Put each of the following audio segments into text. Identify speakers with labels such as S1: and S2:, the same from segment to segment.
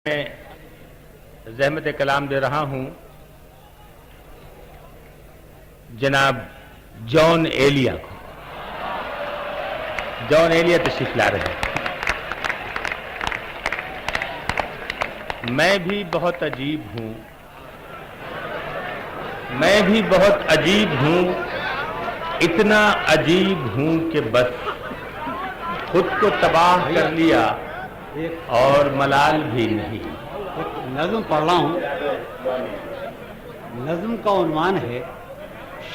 S1: میں زحمت کلام دے رہا ہوں جناب جان ایلیا کو۔ جان ایلیا تشریف لا رہے ہیں۔ میں بھی بہت عجیب ہوں، میں بھی بہت عجیب ہوں، اتنا عجیب ہوں کہ بس خود کو تباہ کر لیا اور ملال بھی نہیں۔
S2: ایک نظم پڑھ رہا ہوں، نظم کا عنوان ہے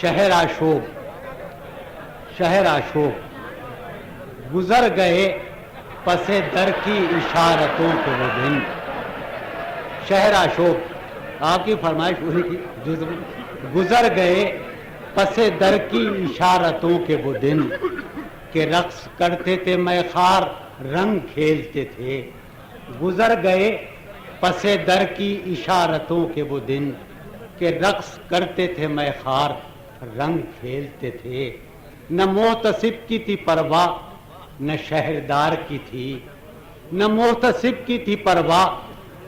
S2: شہر آشوب۔ شہر آشوب گزر گئے پس در کی اشارتوں کے وہ دن۔ شہر آشوب آپ کی فرمائش ہوئی کی جزء گزر گئے پس در کی اشارتوں کے وہ دن کہ رقص کرتے تھے میخوار رنگ کھیلتے تھے۔ گزر گئے پس در کی اشارتوں کے وہ دن کہ رقص کرتے تھے میخوار رنگ کھیلتے تھے۔ نہ محتسب کی تھی پرواہ نہ شہردار کی تھی، نہ محتسب کی تھی پرواہ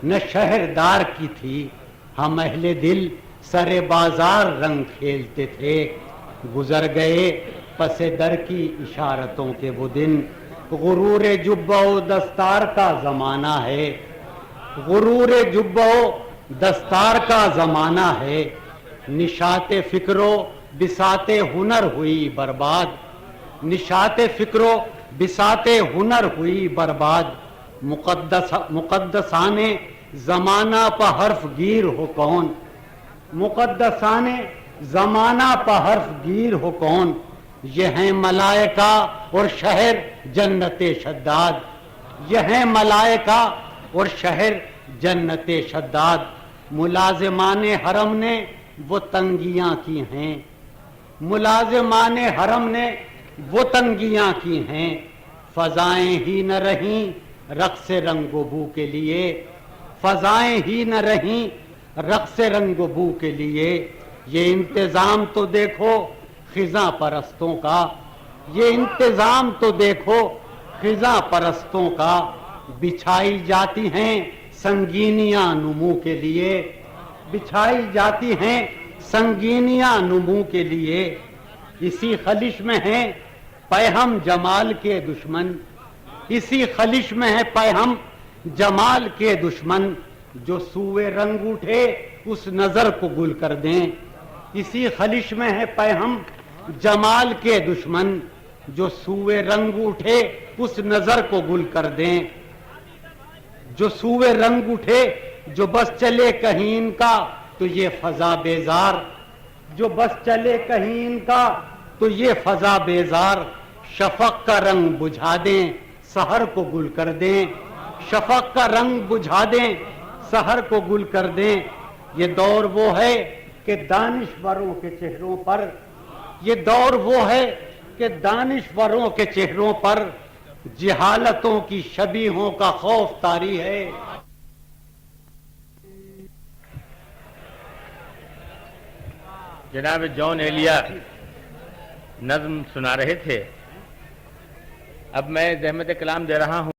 S2: نہ شہردار کی تھی، ہم اہل دل سر بازار رنگ کھیلتے تھے۔ گزر گئے پس در کی اشارتوں کے وہ دن، غرور جبہ و دستار کا زمانہ ہے، غرور جبہ و دستار کا زمانہ ہے، نشاط فکر و بساط ہنر ہوئی برباد، نشاط فکر و بساط ہنر ہوئی برباد، مقدسان زمانہ پہ حرف گیر ہو کون، مقدسان زمانہ پہ حرف گیر ہو کون، یہ ہیں ملائکہ اور شہر جنت شداد، یہ ہیں ملائکہ اور شہر جنت شداد، ملازمان حرم نے وہ تنگیاں کی ہیں، ملازمان حرم نے وہ تنگیاں کی ہیں، فضائیں ہی نہ رہیں رقص رنگ و بو کے لیے، فضائیں ہی نہ رہیں رقص رنگ و بو کے لیے، یہ انتظام تو دیکھو خزاں پرستوں کا، یہ انتظام تو دیکھو خزاں پرستوں کا، بچھائی جاتی ہیں سنگینیاں نمو کے لیے، بچھائی جاتی ہیں سنگینیاں نمو کے لیے، اسی خلش میں ہیں پیہم جمال کے دشمن، اسی خلش میں ہے پیہم جمال کے دشمن، جو سوئے رنگ اٹھے اس نظر کو گل کر دیں، اسی خلش میں ہے پیہم جمال کے دشمن، جو سوئے رنگ اٹھے اس نظر کو گل کر دیں، جو سوئے رنگ اٹھے جو بس چلے کہیں ان کا تو یہ فضا بیزار، جو بس چلے کہیں ان کا تو یہ فضا بیزار، شفق کا رنگ بجھا دیں سحر کو گل کر دیں، شفق کا رنگ بجھا دیں سحر کو گل کر دیں، یہ دور وہ ہے کہ دانشوروں کے چہروں پر، یہ دور وہ ہے کہ دانشوروں کے چہروں پر جہالتوں کی شبیہوں کا خوف طاری ہے۔
S1: جناب جان ایلیا نظم سنا رہے تھے، اب میں زحمت کلام دے رہا ہوں